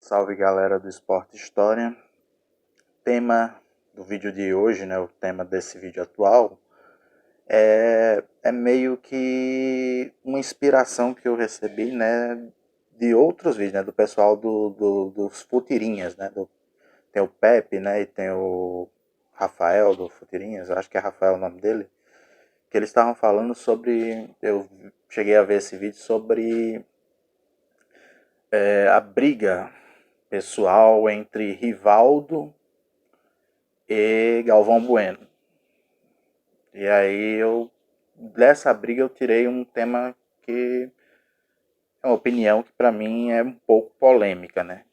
Salve galera do Esporte História. Tema do vídeo de hoje, né, o tema desse vídeo atual, é meio que uma inspiração que eu recebi, né, de outros vídeos, né, do pessoal dos Futirinhas, né, tem o Pepe, né, e tem o Rafael do Futirinhas, acho que é Rafael o nome dele, que eles estavam falando sobre, eu cheguei a ver esse vídeo sobre a briga pessoal entre Rivaldo e Galvão Bueno. E aí dessa briga eu tirei um tema que é uma opinião que para mim é um pouco polêmica, né?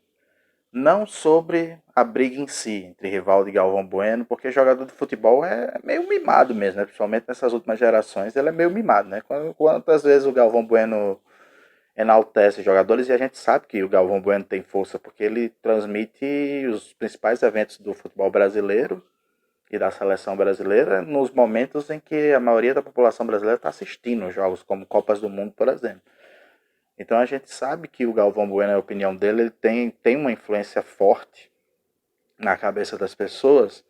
Não sobre a briga em si, entre Rivaldo e Galvão Bueno, porque jogador de futebol é meio mimado mesmo, né? Principalmente nessas últimas gerações, ele é meio mimado, né? Quantas vezes o Galvão Bueno enaltece jogadores, e a gente sabe que o Galvão Bueno tem força, porque ele transmite os principais eventos do futebol brasileiro e da seleção brasileira nos momentos em que a maioria da população brasileira está assistindo jogos como Copas do Mundo, por exemplo. Então a gente sabe que o Galvão Bueno, na opinião dele, ele tem uma influência forte na cabeça das pessoas,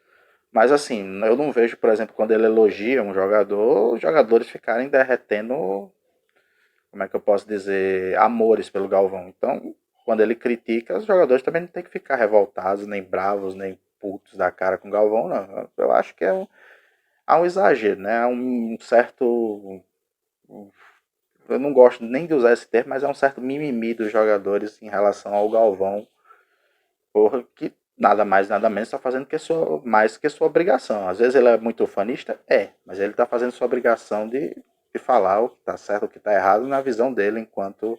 mas assim, eu não vejo, por exemplo, quando ele elogia um jogador, os jogadores ficarem derretendo, como é que eu posso dizer, amores pelo Galvão. Então, quando ele critica, os jogadores também não tem que ficar revoltados, nem bravos, nem putos da cara com o Galvão, não. Eu acho que há um exagero, né? Há um certo. Eu não gosto nem de usar esse termo, mas é um certo mimimi dos jogadores em relação ao Galvão, porra, que nada mais, nada menos está fazendo mais que sua obrigação. Às vezes ele é muito ufanista, mas ele está fazendo sua obrigação de falar o que está certo, o que está errado, na visão dele enquanto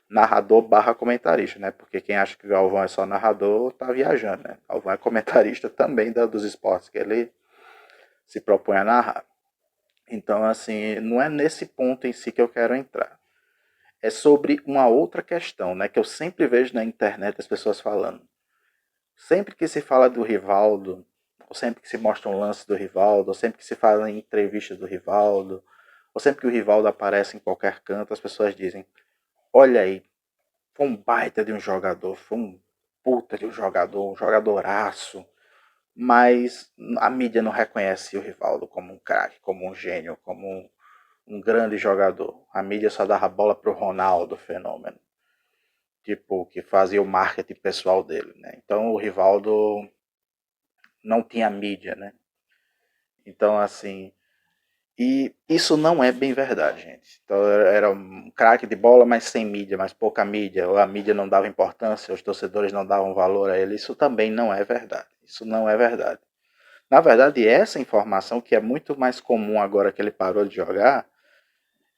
narrador barra comentarista, né? Porque quem acha que o Galvão é só narrador tá viajando, né? O Galvão é comentarista também dos esportes que ele se propõe a narrar. Então, assim, não é nesse ponto em si que eu quero entrar. É sobre uma outra questão, né? Que eu sempre vejo na internet as pessoas falando. Sempre que se fala do Rivaldo, ou sempre que se mostra um lance do Rivaldo, ou sempre que se fala em entrevistas do Rivaldo, ou sempre que o Rivaldo aparece em qualquer canto, as pessoas dizem: olha aí, foi um baita de um jogador, foi um puta de um jogadoraço. Mas a mídia não reconhece o Rivaldo como um craque, como um gênio, como um grande jogador. A mídia só dava bola pro Ronaldo, fenômeno. Tipo, que fazia o marketing pessoal dele, né? Então o Rivaldo não tinha mídia, né? Então, assim, e isso não é bem verdade, gente. Então era um craque de bola, mas sem mídia, mas pouca mídia, ou a mídia não dava importância, os torcedores não davam valor a ele. Isso também não é verdade. Isso não é verdade. Na verdade, essa informação, que é muito mais comum agora que ele parou de jogar,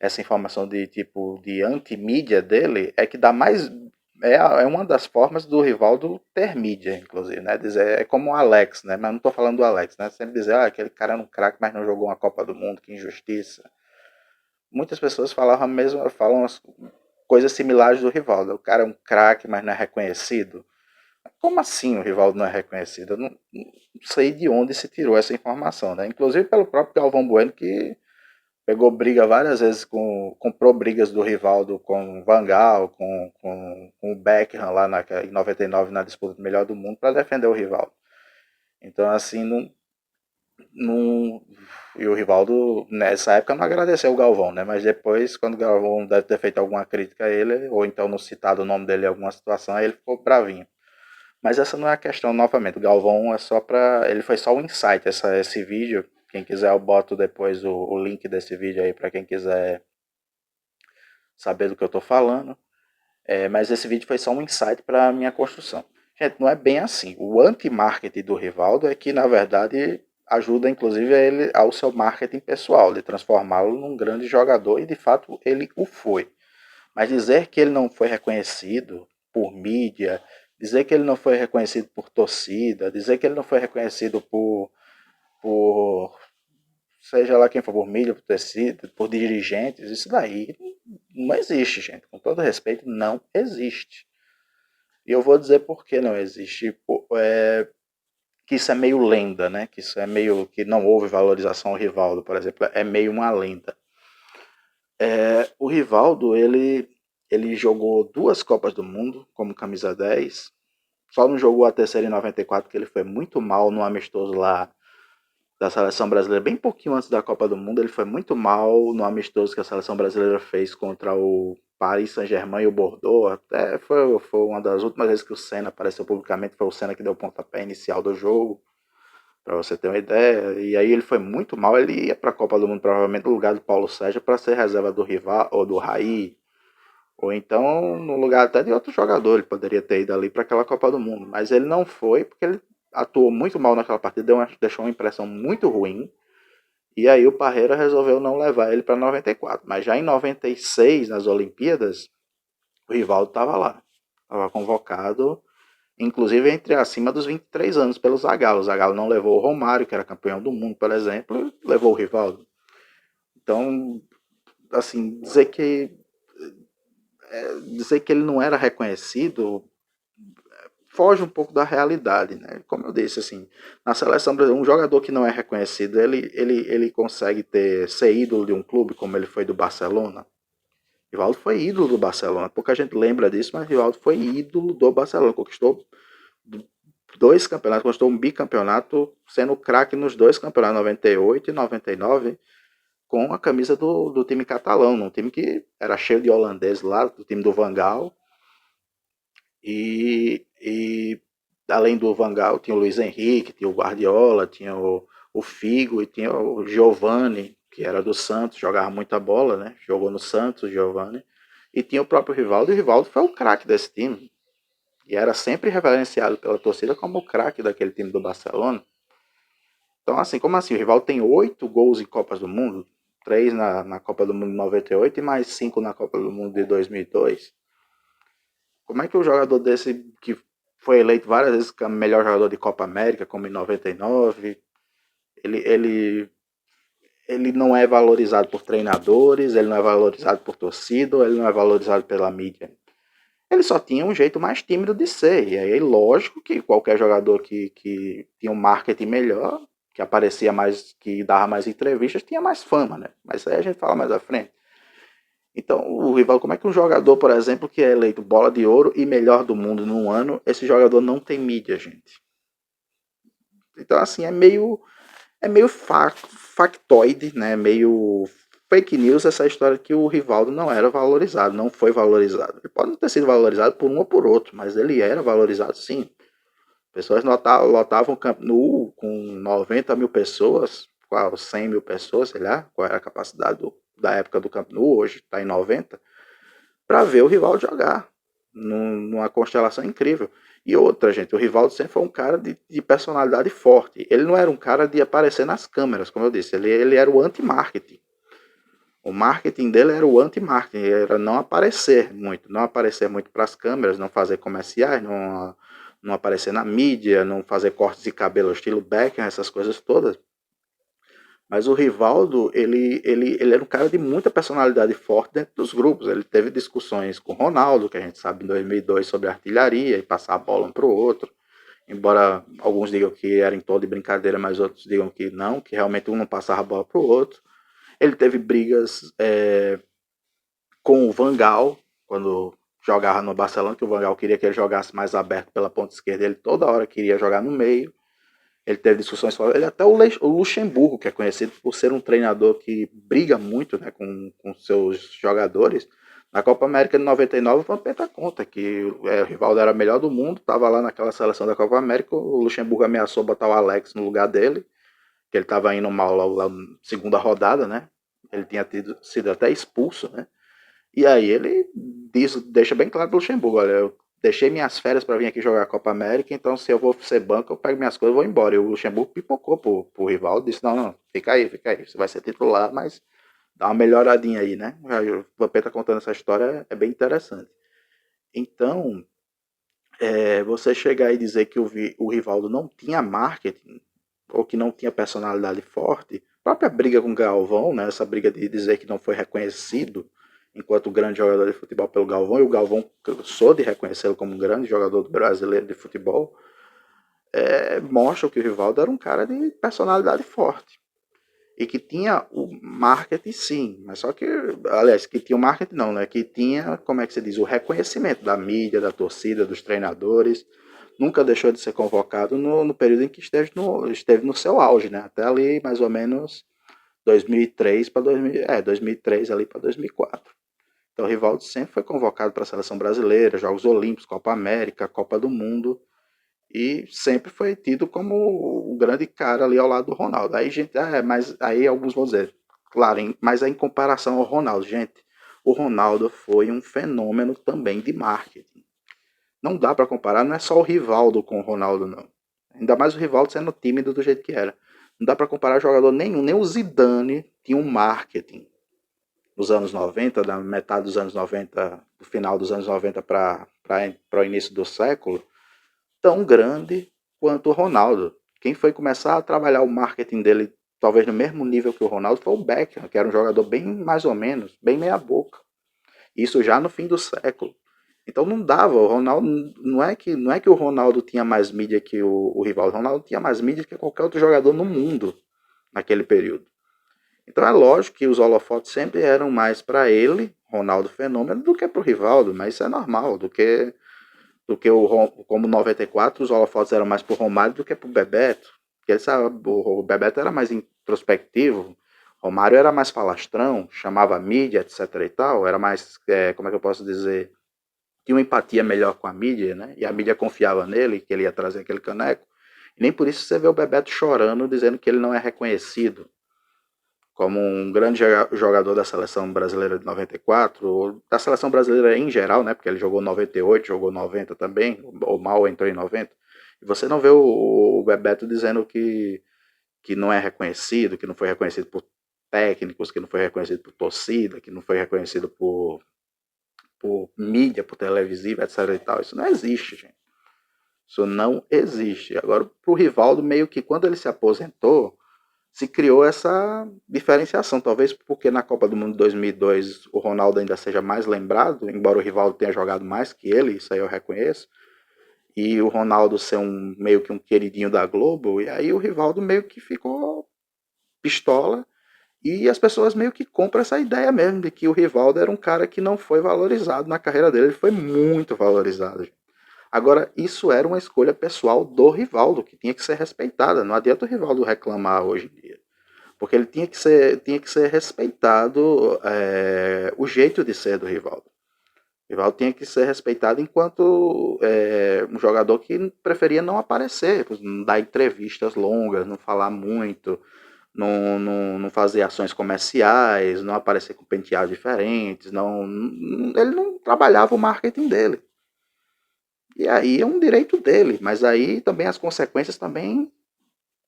essa informação de tipo de anti-mídia dele, é que dá mais. É uma das formas do Rivaldo ter mídia, inclusive, né? Dizer, é como o Alex, né? Mas não tô falando do Alex, né? Sempre dizer, aquele cara era um craque, mas não jogou uma Copa do Mundo, que injustiça. Muitas pessoas falavam mesmo, falam as coisas similares do Rivaldo. O cara é um craque, mas não é reconhecido. Como assim o Rivaldo não é reconhecido? Eu não sei de onde se tirou essa informação, né? Inclusive pelo próprio Galvão Bueno, que pegou briga várias vezes, comprou brigas do Rivaldo com o Van Gaal, com o Beckham lá em 99 na disputa do melhor do mundo para defender o Rivaldo. Então, assim, não, e o Rivaldo nessa época não agradeceu o Galvão, né? Mas depois, quando o Galvão deve ter feito alguma crítica a ele, ou então não citado o nome dele em alguma situação, aí ele ficou bravinho. Mas essa não é a questão, novamente. O Galvão é só para. Ele foi só um insight, esse vídeo. Quem quiser, eu boto depois o link desse vídeo aí para quem quiser saber do que eu estou falando. Mas esse vídeo foi só um insight para a minha construção. Gente, não é bem assim. O anti-marketing do Rivaldo é que, na verdade, ajuda inclusive a ele ao seu marketing pessoal, de transformá-lo num grande jogador, e de fato ele o foi. Mas dizer que ele não foi reconhecido por mídia, dizer que ele não foi reconhecido por torcida, dizer que ele não foi reconhecido por seja lá quem for, por mídia, por torcida, por dirigentes, isso daí não existe, gente. Com todo respeito, não existe. E eu vou dizer por que não existe. Que isso é meio lenda, né? Que isso é meio que não houve valorização ao Rivaldo, por exemplo, é meio uma lenda. O Rivaldo, ele jogou 2 Copas do Mundo como camisa 10, só não jogou a terceira em 94, porque ele foi muito mal no amistoso lá da seleção brasileira, bem pouquinho antes da Copa do Mundo. Ele foi muito mal no amistoso que a seleção brasileira fez contra o Paris Saint-Germain e o Bordeaux. Até foi uma das últimas vezes que o Senna apareceu publicamente, foi o Senna que deu o pontapé inicial do jogo, para você ter uma ideia. E aí ele foi muito mal, ele ia para a Copa do Mundo provavelmente no lugar do Paulo Sérgio para ser reserva do rival ou do Raí, ou então no lugar até de outro jogador. Ele poderia ter ido ali para aquela Copa do Mundo, mas ele não foi porque ele atuou muito mal naquela partida, deixou uma impressão muito ruim. E aí o Parreira resolveu não levar ele para 94. Mas já em 96, nas Olimpíadas, o Rivaldo estava lá. Estava convocado, inclusive entre acima dos 23 anos pelo Zagallo. O Zagallo não levou o Romário, que era campeão do mundo, por exemplo, levou o Rivaldo. Então, assim, dizer que ele não era reconhecido foge um pouco da realidade, né? Como eu disse, assim, na seleção brasileira, um jogador que não é reconhecido, ele consegue ser ídolo de um clube, como ele foi do Barcelona. Rivaldo foi ídolo do Barcelona, pouca gente lembra disso, mas Rivaldo foi ídolo do Barcelona, conquistou 2 campeonatos, conquistou um bicampeonato, sendo craque nos 2 campeonatos, 98 e 99, com a camisa do time catalão, um time que era cheio de holandeses lá, do time do Van Gaal. E além do Van Gaal, tinha o Luiz Henrique, tinha o Guardiola, tinha o Figo e tinha o Giovani, que era do Santos, jogava muita bola, né? Jogou no Santos, o Giovani. E tinha o próprio Rivaldo, e o Rivaldo foi o craque desse time. E era sempre reverenciado pela torcida como o craque daquele time do Barcelona. Então, assim, como assim? O Rivaldo tem 8 gols em Copas do Mundo, 3 na Copa do Mundo de 98 e mais 5 na Copa do Mundo de 2002. Como é que um jogador desse, que foi eleito várias vezes como melhor jogador de Copa América, como em 99, ele, ele, ele não é valorizado por treinadores, ele não é valorizado por torcida, ele não é valorizado pela mídia? Ele só tinha um jeito mais tímido de ser. E aí, lógico que qualquer jogador que tinha um marketing melhor, que aparecia mais, que dava mais entrevistas, tinha mais fama, né? Mas isso aí a gente fala mais à frente. Então, o Rivaldo, como é que um jogador, por exemplo, que é eleito bola de ouro e melhor do mundo num ano, esse jogador não tem mídia, gente? Então, assim, é meio factoide, né? Meio fake news essa história que o Rivaldo não era valorizado, não foi valorizado. Ele pode não ter sido valorizado por um ou por outro, mas ele era valorizado sim. Pessoas lotavam o Camp Nou com 90 mil pessoas, quase 100 mil pessoas, sei lá, qual era a capacidade da época do Camp Nou, hoje está em 90, para ver o Rivaldo jogar numa constelação incrível. E outra, gente, o Rivaldo sempre foi um cara de personalidade forte. Ele não era um cara de aparecer nas câmeras, como eu disse, ele era o anti-marketing. O marketing dele era o anti-marketing, era não aparecer muito para as câmeras, não fazer comerciais, não aparecer na mídia, não fazer cortes de cabelo estilo Beckham, essas coisas todas. Mas o Rivaldo, ele era um cara de muita personalidade forte dentro dos grupos. Ele teve discussões com o Ronaldo, que a gente sabe em 2002, sobre artilharia e passar a bola um para o outro. Embora alguns digam que era em tom de brincadeira, mas outros digam que não, que realmente um não passava a bola para o outro. Ele teve brigas com o Van Gaal, quando jogava no Barcelona, que o Van Gaal queria que ele jogasse mais aberto pela ponta esquerda. Ele toda hora queria jogar no meio. Ele teve discussões fora. Ele até o Luxemburgo, que é conhecido por ser um treinador que briga muito, né, com seus jogadores. Na Copa América de 99, o Vampeta conta que o Rivaldo era melhor do mundo, estava lá naquela seleção da Copa América. O Luxemburgo ameaçou botar o Alex no lugar dele, que ele estava indo mal lá na segunda rodada, né? Ele tinha sido até expulso, né? E aí ele deixa bem claro pro Luxemburgo: olha, eu deixei minhas férias para vir aqui jogar a Copa América, então se eu vou ser banco, eu pego minhas coisas e vou embora. E o Luxemburgo pipocou pro Rivaldo, disse: não, fica aí, você vai ser titular, mas dá uma melhoradinha aí, né? Aí o Vampeta contando essa história é bem interessante. Então, você chegar e dizer que o Rivaldo não tinha marketing, ou que não tinha personalidade forte, a própria briga com o Galvão, né, essa briga de dizer que não foi reconhecido enquanto grande jogador de futebol pelo Galvão, e o Galvão cansou de reconhecê-lo como um grande jogador brasileiro de futebol, mostra que o Rivaldo era um cara de personalidade forte. E que tinha o marketing sim, mas só que, aliás, que tinha o marketing não, né? Que tinha, como é que se diz, o reconhecimento da mídia, da torcida, dos treinadores, nunca deixou de ser convocado no período em que esteve no seu auge, né? Até ali mais ou menos 2003 para 2003 ali para 2004. Então o Rivaldo sempre foi convocado para a seleção brasileira, Jogos Olímpicos, Copa América, Copa do Mundo, e sempre foi tido como o grande cara ali ao lado do Ronaldo. Aí gente, mas aí alguns vão dizer, claro, mas em comparação ao Ronaldo, gente, o Ronaldo foi um fenômeno também de marketing. Não dá para comparar, não é só o Rivaldo com o Ronaldo, não. Ainda mais o Rivaldo sendo tímido do jeito que era. Não dá para comparar jogador nenhum, nem o Zidane tinha um marketing nos anos 90, da metade dos anos 90, do final dos anos 90 para o início do século, tão grande quanto o Ronaldo. Quem foi começar a trabalhar o marketing dele, talvez no mesmo nível que o Ronaldo, foi o Beckham, que era um jogador bem mais ou menos, bem meia boca. Isso já no fim do século. Então não dava, o Ronaldo não é que o Ronaldo tinha mais mídia que o Rivaldo, o Ronaldo tinha mais mídia que qualquer outro jogador no mundo naquele período. Então é lógico que os holofotes sempre eram mais para ele, Ronaldo Fenômeno, do que para o Rivaldo, mas isso é normal, do que como 94 os holofotes eram mais para o Romário do que para o Bebeto. Porque ele sabe, o Bebeto era mais introspectivo, Romário era mais falastrão, chamava a mídia, etc e tal, era mais, como é que eu posso dizer, tinha uma empatia melhor com a mídia, né? E a mídia confiava nele, que ele ia trazer aquele caneco. E nem por isso você vê o Bebeto chorando, dizendo que ele não é reconhecido como um grande jogador da seleção brasileira de 94, ou da seleção brasileira em geral, né? Porque ele jogou 98, jogou 90 também, o Mal entrou em 90. E você não vê o Bebeto dizendo que não é reconhecido, que não foi reconhecido por técnicos, que não foi reconhecido por torcida, que não foi reconhecido por mídia, por televisiva, etc e tal. Isso não existe, gente. Isso não existe. Agora, pro Rivaldo, meio que quando ele se aposentou, se criou essa diferenciação. Talvez porque na Copa do Mundo de 2002 o Ronaldo ainda seja mais lembrado, embora o Rivaldo tenha jogado mais que ele, isso aí eu reconheço. E o Ronaldo ser meio que um queridinho da Globo, e aí o Rivaldo meio que ficou pistola. E as pessoas meio que compram essa ideia mesmo de que o Rivaldo era um cara que não foi valorizado na carreira dele. Ele foi muito valorizado. Agora, isso era uma escolha pessoal do Rivaldo, que tinha que ser respeitada. Não adianta o Rivaldo reclamar hoje em dia. Porque ele tinha que ser respeitado o jeito de ser do Rivaldo. O Rivaldo tinha que ser respeitado enquanto um jogador que preferia não aparecer, não dar entrevistas longas, não falar muito, não fazer ações comerciais, não aparecer com penteados diferentes, ele não trabalhava o marketing dele. E aí é um direito dele, mas aí também as consequências também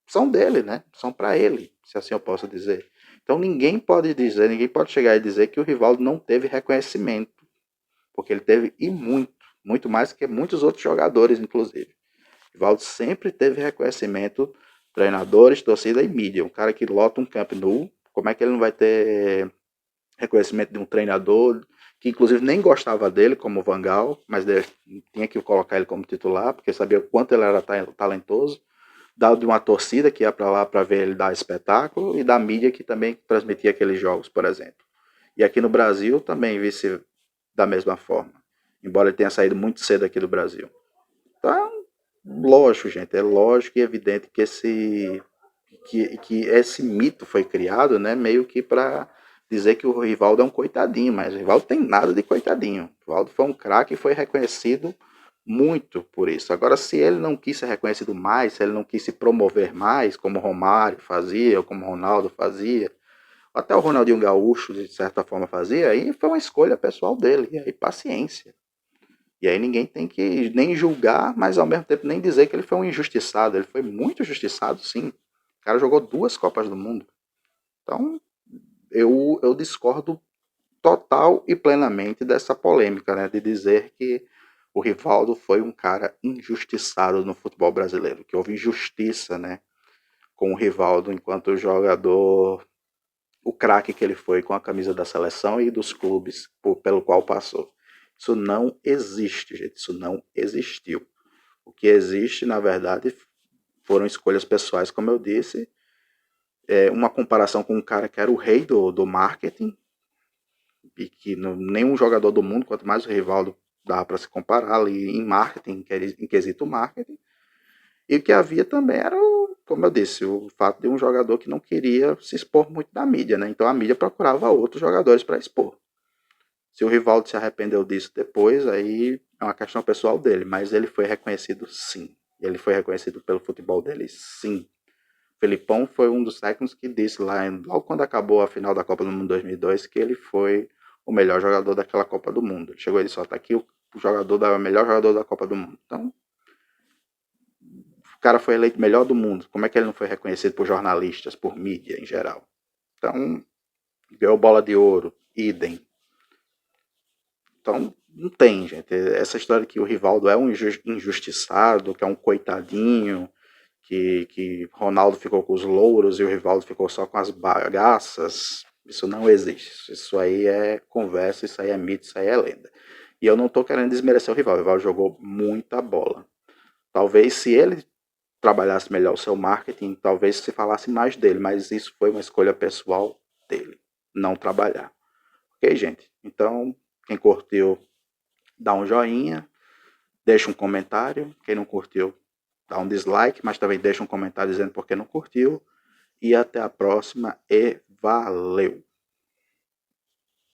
são dele, né? São para ele, se assim eu posso dizer. Então ninguém pode chegar e dizer que o Rivaldo não teve reconhecimento, porque ele teve e muito, muito mais que muitos outros jogadores, inclusive. O Rivaldo sempre teve reconhecimento, treinadores, torcida e mídia. Um cara que lota um Camp Nou, como é que ele não vai ter reconhecimento de um treinador que inclusive nem gostava dele como o Van Gaal, mas tinha que colocar ele como titular, porque sabia o quanto ele era talentoso, de uma torcida que ia para lá para ver ele dar espetáculo e da mídia que também transmitia aqueles jogos, por exemplo. E aqui no Brasil também vice da mesma forma, embora ele tenha saído muito cedo aqui do Brasil. Então, lógico, gente, é lógico e evidente que esse mito foi criado, né, meio que para dizer que o Rivaldo é um coitadinho, mas o Rivaldo tem nada de coitadinho. O Rivaldo foi um craque e foi reconhecido muito por isso. Agora, se ele não quis ser reconhecido mais, se ele não quis se promover mais, como o Romário fazia, ou como o Ronaldo fazia, até o Ronaldinho Gaúcho, de certa forma, fazia, aí foi uma escolha pessoal dele, e aí paciência. E aí ninguém tem que nem julgar, mas ao mesmo tempo nem dizer que ele foi um injustiçado. Ele foi muito injustiçado, sim. O cara jogou 2 Copas do Mundo. Então, eu discordo total e plenamente dessa polêmica, né, de dizer que o Rivaldo foi um cara injustiçado no futebol brasileiro, que houve injustiça, né, com o Rivaldo enquanto jogador, o craque que ele foi com a camisa da seleção e dos clubes pelo qual passou. Isso não existe, gente, isso não existiu. O que existe, na verdade, foram escolhas pessoais, como eu disse, uma comparação com um cara que era o rei do marketing, e que nenhum jogador do mundo, quanto mais o Rivaldo, dava para se comparar ali em marketing, em quesito marketing. E o que havia também era, como eu disse, o fato de um jogador que não queria se expor muito da mídia, né? Então a mídia procurava outros jogadores para expor. Se o Rivaldo se arrependeu disso depois, aí é uma questão pessoal dele, mas ele foi reconhecido sim. Ele foi reconhecido pelo futebol dele sim. Felipão foi um dos técnicos que disse lá, logo quando acabou a final da Copa do Mundo 2002, que ele foi o melhor jogador daquela Copa do Mundo. Ele chegou e disse, ó, tá aqui o melhor jogador da Copa do Mundo. Então, o cara foi eleito melhor do mundo. Como é que ele não foi reconhecido por jornalistas, por mídia em geral? Então, ganhou bola de ouro, idem. Então, não tem, gente. Essa história de que o Rivaldo é um injustiçado, que é um coitadinho, que Ronaldo ficou com os louros e o Rivaldo ficou só com as bagaças, isso não existe. Isso aí é conversa, isso aí é mito, isso aí é lenda. E eu não estou querendo desmerecer o Rivaldo. O Rivaldo jogou muita bola. Talvez se ele trabalhasse melhor o seu marketing, talvez se falasse mais dele, mas isso foi uma escolha pessoal dele, não trabalhar. Ok, gente? Então, quem curtiu, dá um joinha, deixa um comentário. Quem não curtiu, dá um dislike, mas também deixa um comentário dizendo por que não curtiu. E até a próxima e valeu!